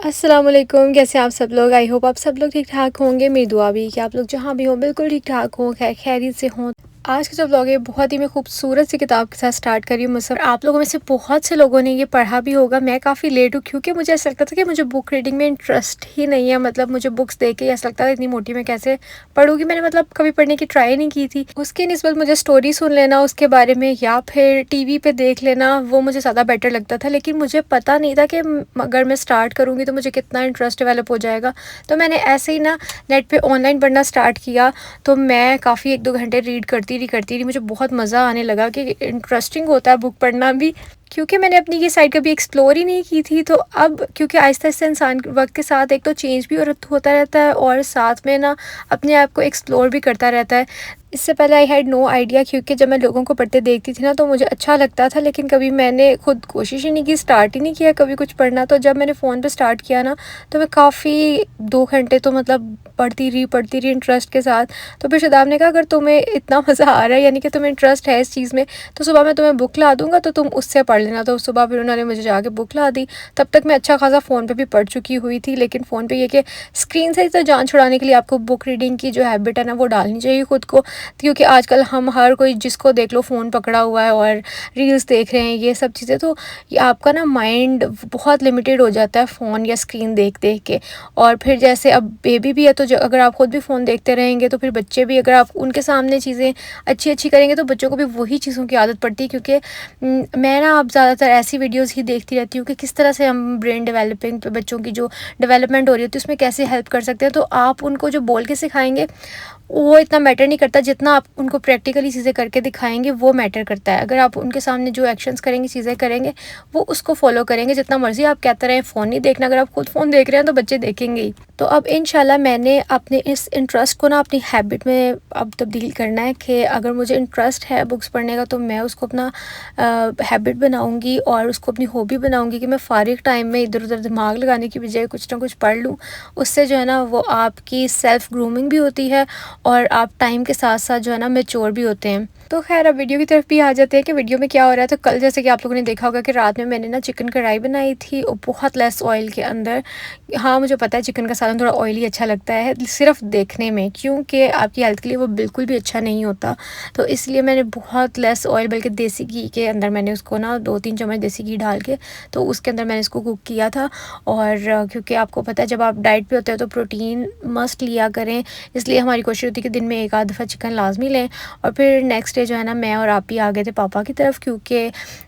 अस्सलाम वालेकुम। कैसे हैं आप सब लोग? आई होप आप सब लोग ठीक ठाक होंगे। मेरी दुआ भी कि आप लोग जहाँ भी हों बिल्कुल ठीक ठाक हों, खैर खैरियत से हों। आज का जो व्लॉग है बहुत ही मैं खूबसूरत सी किताब के साथ स्टार्ट कर रही हूँ। मुझसे आप लोगों में से बहुत से लोगों ने ये पढ़ा भी होगा। मैं काफ़ी लेट हूँ क्योंकि मुझे ऐसा लगता था कि मुझे बुक रीडिंग में इंटरेस्ट ही नहीं है। मतलब मुझे बुक्स देख के ऐसा लगता था इतनी मोटी मैं कैसे पढ़ूँगी। मैंने मतलब कभी पढ़ने की ट्राई नहीं की थी। उसके निस्बत मुझे स्टोरी सुन लेना उसके बारे में या फिर टीवी पे देख लेना वो मुझे ज़्यादा बेटर लगता था। लेकिन मुझे पता नहीं था कि अगर मैं स्टार्ट करूँगी तो मुझे कितना इंटरेस्ट डेवलप हो जाएगा। तो मैंने ऐसे ही ना नेट पे ऑनलाइन पढ़ना स्टार्ट किया। तो मैं काफ़ी 1-2 घंटे रीड करती रही। मुझे बहुत मज़ा आने लगा कि इंटरेस्टिंग होता है बुक पढ़ना भी, क्योंकि मैंने अपनी ये साइड कभी एक्सप्लोर ही नहीं की थी। तो अब क्योंकि आहिस्ता-आहिस्ता इंसान वक़्त के साथ एक तो चेंज भी होता रहता है और साथ में ना अपने आप को एक्सप्लोर भी करता रहता है। इससे पहले आई हैड नो आइडिया, क्योंकि जब मैं लोगों को पढ़ते देखती थी ना तो मुझे अच्छा लगता था, लेकिन कभी मैंने खुद कोशिश ही नहीं की, स्टार्ट ही नहीं किया कभी कुछ पढ़ना। तो जब मैंने फ़ोन पे स्टार्ट किया ना तो मैं काफ़ी 2 घंटे तो मतलब पढ़ती रही इंटरेस्ट के साथ। तो फिर शदाब ने कहा अगर तुम्हें इतना मज़ा आ रहा है यानी कि तुम्हें इंटरेस्ट है इस चीज़ में, तो सुबह मैं तुम्हें बुक ला दूँगा तो तुम उससे पढ़ लेना। तो सुबह फिर उन्होंने मुझे जाके बुक ला दी। तब तक मैं अच्छा खासा फ़ोन पे भी पढ़ चुकी हुई थी, लेकिन फ़ोन पे ये कि स्क्रीन से तो जान छुड़ाने के लिए आपको बुक रीडिंग की जो हैबिट है ना वो डालनी चाहिए खुद को। क्योंकि आजकल हम हर कोई जिसको देख लो फ़ोन पकड़ा हुआ है और रील्स देख रहे हैं, ये सब चीज़ें। तो ये आपका ना माइंड बहुत लिमिटेड हो जाता है फ़ोन या स्क्रीन देख के। और फिर जैसे अब बेबी भी है तो जो अगर आप खुद भी फ़ोन देखते रहेंगे तो फिर बच्चे भी, अगर आप उनके सामने चीज़ें अच्छी करेंगे तो बच्चों को भी वही चीज़ों की आदत पड़ती है। क्योंकि मैं ना अब ज़्यादातर ऐसी वीडियोस ही देखती रहती हूँ कि किस तरह से हम ब्रेन डेवलपिंग पे बच्चों की जो डेवलपमेंट हो रही होती है उसमें कैसे हेल्प कर सकते हैं। तो आप उनको जो बोल के सिखाएंगे वो इतना मैटर नहीं करता, जितना आप उनको प्रैक्टिकली चीज़ें करके दिखाएंगे वो मैटर करता है। अगर आप उनके सामने जो एक्शंस करेंगे, चीज़ें करेंगे, वो उसको फॉलो करेंगे। जितना मर्जी आप कहते रहें फ़ोन नहीं देखना, अगर आप खुद फ़ोन देख रहे हैं तो बच्चे देखेंगे ही। तो अब इंशाल्लाह मैंने अपने इस इंटरेस्ट को ना अपनी हैबिट में अब तब्दील करना है कि अगर मुझे इंटरेस्ट है बुक्स पढ़ने का तो मैं उसको अपना हैबिट बनाऊंगी और उसको अपनी हॉबी बनाऊंगी कि मैं फ़ारिग टाइम में इधर उधर दिमाग लगाने की बजाय कुछ ना कुछ पढ़ लूँ। उससे जो है ना वो आपकी सेल्फ़ ग्रूमिंग भी होती है और आप टाइम के साथ साथ जो है ना मैच्योर भी होते हैं। तो खैर अब वीडियो की तरफ भी आ जाते हैं कि वीडियो में क्या हो रहा है। तो कल जैसे कि आप लोगों ने देखा होगा कि रात में मैंने ना चिकन कढ़ाई बनाई थी और बहुत लेस ऑयल के अंदर। हाँ मुझे पता है चिकन का सालन थोड़ा ऑयली अच्छा लगता है सिर्फ देखने में, क्योंकि आपकी हेल्थ के लिए वो बिल्कुल भी अच्छा नहीं होता। तो इसलिए मैंने बहुत लेस ऑयल बल्कि देसी घी के अंदर मैंने उसको ना 2-3 चम्मच देसी घी डाल के तो उसके अंदर मैंने इसको कुक किया था। और क्योंकि आपको पता है जब आप डाइट पे होते हो तो प्रोटीन मस्ट लिया करें, इसलिए हमारी कोशिश होती है कि दिन में एक आध दफ़ा चिकन लाजमी लें। और फिर नेक्स्ट डे जो है ना मैं और आप ही आ गए थे पापा की तरफ, क्योंकि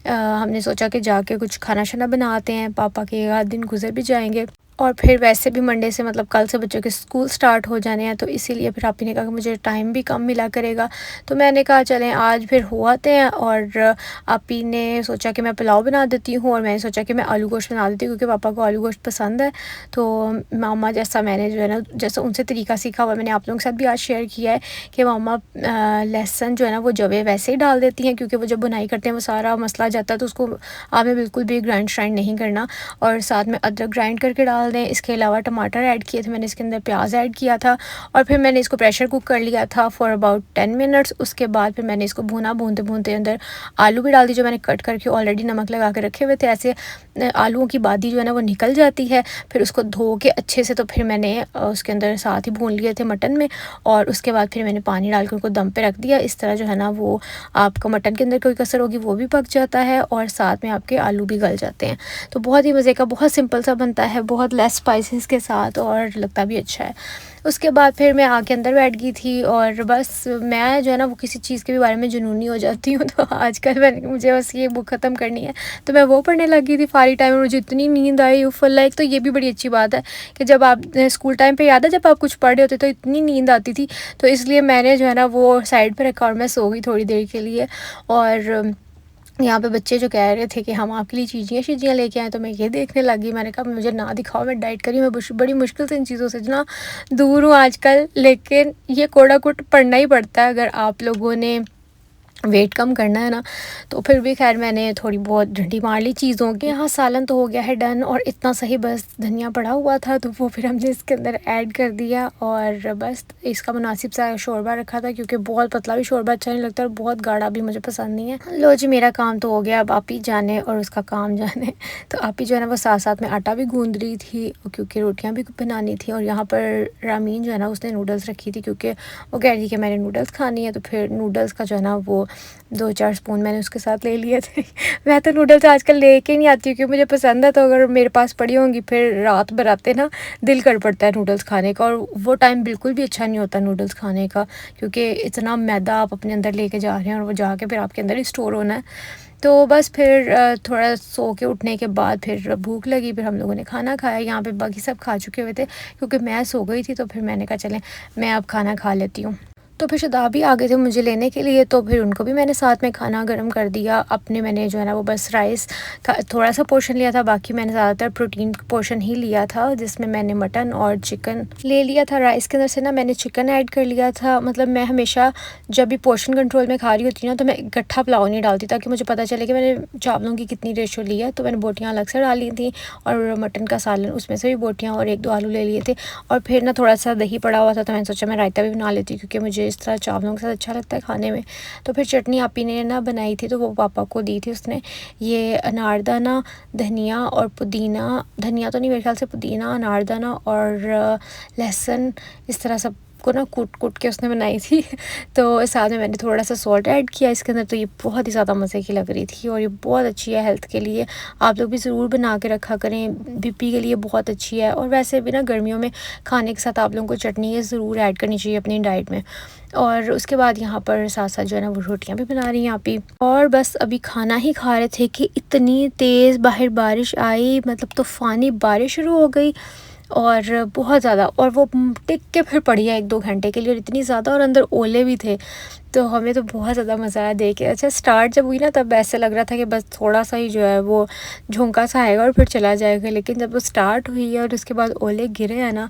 हमने सोचा कि जाके कुछ खाना शाना बनाते हैं, पापा के एक आध दिन गुजर भी जाएंगे। और फिर वैसे भी मंडे से मतलब कल से बच्चों के स्कूल स्टार्ट हो जाने हैं, तो इसीलिए फिर आप ही ने कहा कि मुझे टाइम भी कम मिला करेगा। तो मैंने कहा चलें आज फिर हो आते हैं। और आप ही ने सोचा कि मैं पुलाव बना देती हूँ और मैंने सोचा कि मैं आलू गोश्त बना देती हूँ क्योंकि पापा को आलू गोश्त पसंद है। तो मामा जैसा मैंने जो है ना जैसा उनसे तरीका सीखा हुआ मैंने आप लोगों के साथ भी आज शेयर किया है कि मामा लहसुन जो है ना वो जवे वैसे ही डाल देती हैं, क्योंकि वो जब बुनाई करते हैं वो सारा मसला जाता है तो उसको आपने बिल्कुल भी ग्राइंड श्राइंड नहीं करना। और साथ में अदरक ग्राइंड करके डाल दें। इसके अलावा टमाटर ऐड किए थे मैंने, इसके अंदर प्याज ऐड किया था और फिर मैंने इसको प्रेशर कुक कर लिया था फॉर अबाउट 10 मिनट्स। उसके बाद फिर मैंने इसको भूना, भूनते भूनते अंदर आलू भी डाल दी जो मैंने कट करके ऑलरेडी नमक लगा के रखे हुए थे। ऐसे आलूओं की बादी जो है ना वो निकल जाती है। फिर उसको धो के अच्छे से तो फिर मैंने उसके अंदर साथ ही भून लिए थे मटन में। और उसके बाद फिर मैंने पानी डाल के उनको दम पे रख दिया। इस तरह जो है ना वो आपका मटन के अंदर कोई कसर होगी वो भी पक जाता है और साथ में आपके आलू भी गल जाते हैं। तो बहुत ही मज़े का, बहुत सिंपल सा बनता है, बहुत लेस स्पाइसेस के साथ और लगता भी अच्छा है। उसके बाद फिर मैं आके अंदर बैठ गई थी और बस मैं जो है ना वो किसी चीज़ के भी बारे में जुनूनी हो जाती हूँ। तो आजकल मुझे बस ये बुक ख़त्म करनी है तो मैं वो पढ़ने लगी थी फारी टाइम में। मुझे इतनी नींद आई फुल लाइक। तो ये भी बड़ी अच्छी बात है कि जब आप स्कूल टाइम पे याद है जब आप कुछ पढ़ रहे होते तो इतनी नींद आती थी, तो इसलिए मैंने जो है ना वो साइड पर रखा और मैं सो गई थोड़ी देर के लिए। और यहाँ पे बच्चे जो कह रहे थे कि हम आपके लिए चीज़ियाँ शीजियाँ लेके आए तो मैं ये देखने लगी। मैंने कहा मुझे ना दिखाओ, मैं डाइट करी, मैं बड़ी मुश्किल से इन चीज़ों से ना दूर हूँ आजकल। लेकिन ये कोड़ा कुट पढ़ना ही पड़ता है अगर आप लोगों ने वेट कम करना है ना, तो फिर भी खैर मैंने थोड़ी बहुत डंडी मार ली चीज़ों की। यहाँ सालन तो हो गया है डन और इतना सही, बस धनिया पड़ा हुआ था तो वो फिर हमने इसके अंदर ऐड कर दिया और बस इसका मुनासिब सा शोरबा रखा था, क्योंकि बहुत पतला भी शोरबा अच्छा नहीं लगता और बहुत गाढ़ा भी मुझे पसंद नहीं है। लो जी, मेरा काम तो हो गया, अब आप ही जाने और उसका काम जाने। तो आप ही जो है ना वो साथ साथ में आटा भी गूँध रही थी क्योंकि रोटियाँ भी बनानी थी। और यहाँ पर रामीन जो है ना उसने नूडल्स रखी थी, क्योंकि वो कह रही थी कि मैंने नूडल्स खानी है, तो फिर नूडल्स का जो है ना वो 2-4 स्पून मैंने उसके साथ ले लिए थे। मैं तो नूडल्स आजकल लेके नहीं आती क्योंकि मुझे पसंद है, तो अगर मेरे पास पड़ी होंगी फिर रात भर आते ना दिल कर पड़ता है नूडल्स खाने का, और वो टाइम बिल्कुल भी अच्छा नहीं होता नूडल्स खाने का, क्योंकि इतना मैदा आप अपने अंदर लेके जा रहे हैं और वो जाके फिर आपके अंदर ही स्टोर होना है। तो बस फिर थोड़ा सो के उठने के बाद फिर भूख लगी, फिर हम लोगों ने खाना खाया। यहाँ पे बाकी सब खा चुके हुए थे क्योंकि मैं सो गई थी, तो फिर मैंने कहा चलें मैं अब खाना खा लेती हूँ। तो फिर शदाब भी आ गए थे मुझे लेने के लिए, तो फिर उनको भी मैंने साथ में खाना गर्म कर दिया। अपने मैंने जो है ना वो बस राइस का थोड़ा सा पोर्शन लिया था, बाकी मैंने ज़्यादातर प्रोटीन पोर्शन ही लिया था, जिसमें मैंने मटन और चिकन ले लिया था। राइस के अंदर से ना मैंने चिकन ऐड कर लिया था। मतलब मैं हमेशा जब भी पोर्शन कंट्रोल में खा रही होती ना, तो मैं इकट्ठा पुलाव नहीं डालती ताकि मुझे पता चले कि मैंने चावलों की कितनी रेशो ली है। तो मैंने बोटियाँ अलग से डाली थी और मटन का सालन उसमें से भी बोटियाँ और 1-2 आलू ले लिए थे। और फिर ना थोड़ा सा दही पड़ा हुआ था, तो मैंने सोचा मैं रायता भी बना लेती हूँ क्योंकि मुझे इस तरह चावलों के साथ अच्छा लगता है खाने में। तो फिर चटनी आपी ने ना बनाई थी, तो वो पापा को दी थी उसने। ये अनारदाना, धनिया और पुदीना, धनिया तो नहीं मेरे ख्याल से पुदीना, अनारदाना और लहसुन, इस तरह सब को ना कूट कूट के उसने बनाई थी। तो साथ में मैंने थोड़ा सा सॉल्ट ऐड किया इसके अंदर। तो ये बहुत ही ज़्यादा मज़े की लग रही थी और ये बहुत अच्छी है हेल्थ के लिए। आप लोग भी ज़रूर बना के रखा करें, बीपी के लिए बहुत अच्छी है। और वैसे भी ना गर्मियों में खाने के साथ आप लोगों को चटनी ये ज़रूर ऐड करनी चाहिए अपनी डाइट में। और उसके बाद यहाँ पर साथ साथ जो है ना वो रोटियाँ भी बना रही हैं आप ही। और बस अभी खाना ही खा रहे थे कि इतनी तेज़ बाहर बारिश आई, मतलब तूफ़ानी बारिश शुरू हो गई और बहुत ज़्यादा, और वो टिक के फिर पड़ी है 1-2 घंटे के लिए, और इतनी ज़्यादा, और अंदर ओले भी थे। तो हमें तो बहुत ज़्यादा मज़ा आया देख के। अच्छा, स्टार्ट जब हुई ना तब ऐसे लग रहा था कि बस थोड़ा सा ही जो है वो झोंका सा आएगा और फिर चला जाएगा, लेकिन जब वो स्टार्ट हुई है और उसके बाद ओले गिरे हैं ना,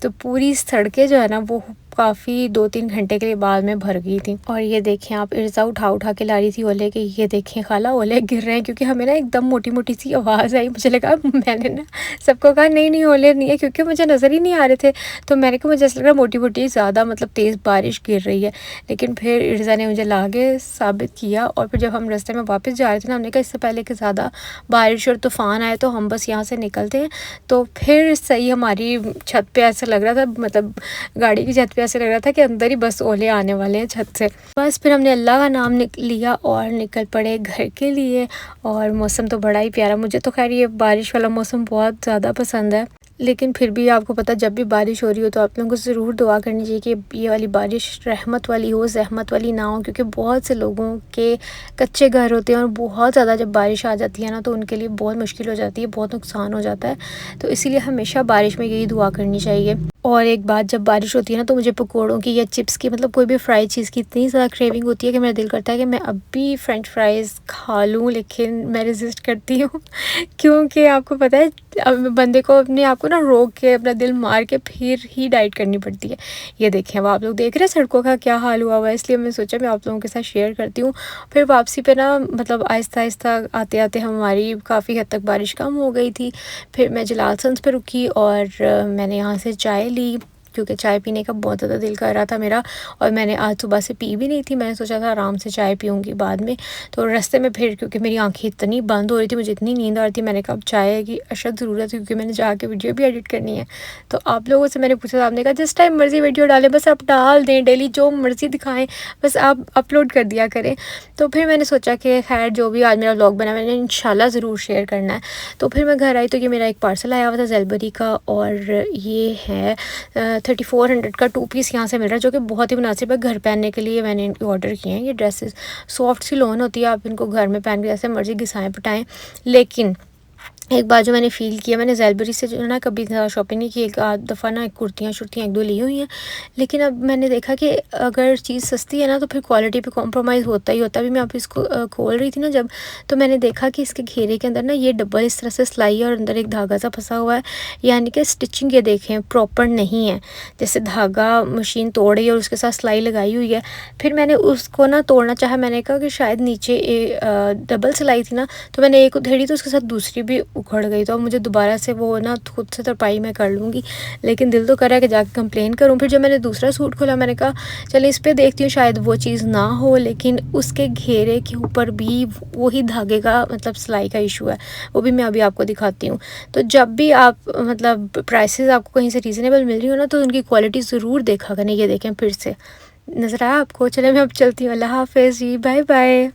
तो पूरी सड़कें जो है ना वो काफ़ी 2-3 घंटे के लिए बाद में भर गई थी। और ये देखें आप, इर्ज़ा उठा उठा के ला रही थी ओले के, ये देखें खाला ओले गिर रहे हैं, क्योंकि हमें ना एकदम मोटी मोटी सी आवाज़ आई। मुझे लगा, मैंने ना सबको कहा नहीं नहीं ओले नहीं है, क्योंकि मुझे नज़र ही नहीं आ रहे थे। तो मैंने कहा मुझे ऐसा लग रहा मोटी मोटी ज़्यादा मतलब तेज़ बारिश गिर रही है, लेकिन फिर इर्ज़ा ने मुझे ला के साबित किया। और फिर जब हम रास्ते में वापस जा रहे थे ना, हमने कहा इससे पहले कि ज़्यादा बारिश और तूफ़ान आए तो हम बस यहाँ से निकलते हैं। तो फिर सही हमारी छत पे ऐसा लग रहा था, मतलब गाड़ी की छत पे ऐसे लग रहा था कि अंदर ही बस ओले आने वाले हैं छत से। बस फिर हमने अल्लाह का नाम लिया और निकल पड़े घर के लिए। और मौसम तो बड़ा ही प्यारा, मुझे तो खैर ये बारिश वाला मौसम बहुत ज़्यादा पसंद है, लेकिन फिर भी आपको पता जब भी बारिश हो रही हो तो आप लोगों को ज़रूर दुआ करनी चाहिए कि ये वाली बारिश रहमत वाली हो, ज़हमत वाली ना हो, क्योंकि बहुत से लोगों के कच्चे घर होते हैं और बहुत ज़्यादा जब बारिश आ जाती है ना तो उनके लिए बहुत मुश्किल हो जाती है, बहुत नुकसान हो जाता है। तो इसीलिए हमेशा बारिश में यही दुआ करनी चाहिए। और एक बात, जब बारिश होती है ना तो मुझे पकोड़ों की या चिप्स की, मतलब कोई भी फ्राई चीज़ की इतनी ज़्यादा क्रेविंग होती है कि मेरा दिल करता है कि मैं अब भी फ्रेंच फ्राइज़ खा लूँ, लेकिन मैं रेजिस्ट करती हूँ। क्योंकि आपको पता है अब बंदे को अपने आप को ना रोक के, अपना दिल मार के फिर ही डाइट करनी पड़ती है। ये देखें, अब आप लोग देख रहे हैं सड़कों का क्या हाल हुआ हुआ है, इसलिए मैं सोचा मैं आप लोगों के साथ शेयर करती हूँ। फिर वापसी पे ना मतलब आहिस्ता आहिस्ता आते आते हमारी काफ़ी हद तक बारिश कम हो गई थी। फिर मैं जलालसंस पे रुकी और मैंने यहाँ से चाय ली, क्योंकि चाय पीने का बहुत ज़्यादा दिल कर रहा था मेरा, और मैंने आज सुबह से पी भी नहीं थी। मैंने सोचा था आराम से चाय पीऊँगी बाद में। तो रास्ते में फिर क्योंकि मेरी आंखें इतनी बंद हो रही थी, मुझे इतनी नींद आ रही थी, मैंने कहा अब चाय की अशद ज़रूरत है, क्योंकि मैंने जाके वीडियो भी एडिट करनी है। तो आप लोगों से मैंने पूछा, आपने कहा जिस टाइम मर्ज़ी वीडियो डालें, बस आप डाल दें, डेली जो मर्ज़ी दिखाएँ, बस आप अपलोड कर दिया करें। तो फिर मैंने सोचा कि खैर जो भी आज मेरा व्लॉग बना मैंने इंशाल्लाह ज़रूर शेयर करना है। तो फिर मैं घर आई तो ये मेरा एक पार्सल आया हुआ था ज़ेलबरी का, और ये है 3400 का 2 पीस यहाँ से मिल रहा है, जो कि बहुत ही मुनासिब है घर पहनने के लिए। मैंने इनके ऑर्डर किए हैं। ये ड्रेसेस सॉफ्ट सी लोन होती है, आप इनको घर में पहन के जैसे मर्ज़ी घिसाएँ पटाएँ, लेकिन एक बार जो मैंने फ़ील किया, मैंने ज़ेलबरी से जो है ना कभी ज़्यादा शॉपिंग नहीं की, एक आध दफ़ा ना कुर्तियाँ-शुर्तियाँ 1-2 ली हुई हैं। लेकिन अब मैंने देखा कि अगर चीज़ सस्ती है ना तो फिर क्वालिटी पे कॉम्प्रोमाइज़ होता ही होता है। अभी मैं अभी इसको खोल रही थी ना जब, तो मैंने देखा कि इसके घेरे के अंदर ना ये डबल इस तरह से सिलाई है और अंदर एक धागा सा फँसा हुआ है। यानी कि स्टिचिंग ये देखें प्रॉपर नहीं है। जैसे धागा मशीन तोड़ रही है और उसके साथ सिलाई लगाई हुई है। फिर मैंने उसको ना तोड़ना चाहा, मैंने कहा कि शायद नीचे डबल सिलाई थी ना, तो मैंने एक उधेड़ी तो उसके साथ दूसरी भी उखड़ गई। तो अब मुझे दोबारा से वो ना खुद से तुरपाई मैं कर लूँगी, लेकिन दिल तो कर रहा है कि जाके कंप्लेन करूँ। फिर जब मैंने दूसरा सूट खोला, मैंने कहा चलिए इस पे देखती हूँ शायद वो चीज़ ना हो, लेकिन उसके घेरे के ऊपर भी वही धागे का मतलब सिलाई का इशू है। वो भी मैं अभी आपको दिखाती हूँ। तो जब भी आप मतलब प्राइसेस आपको कहीं से रीज़नेबल मिल रही हो ना, तो उनकी क्वालिटी ज़रूर देखा करें। ये देखें फिर से नज़र आया आपको? चलें मैं अब चलती हूँ। अल्लाह हाफ़िज़ जी, बाय बाय।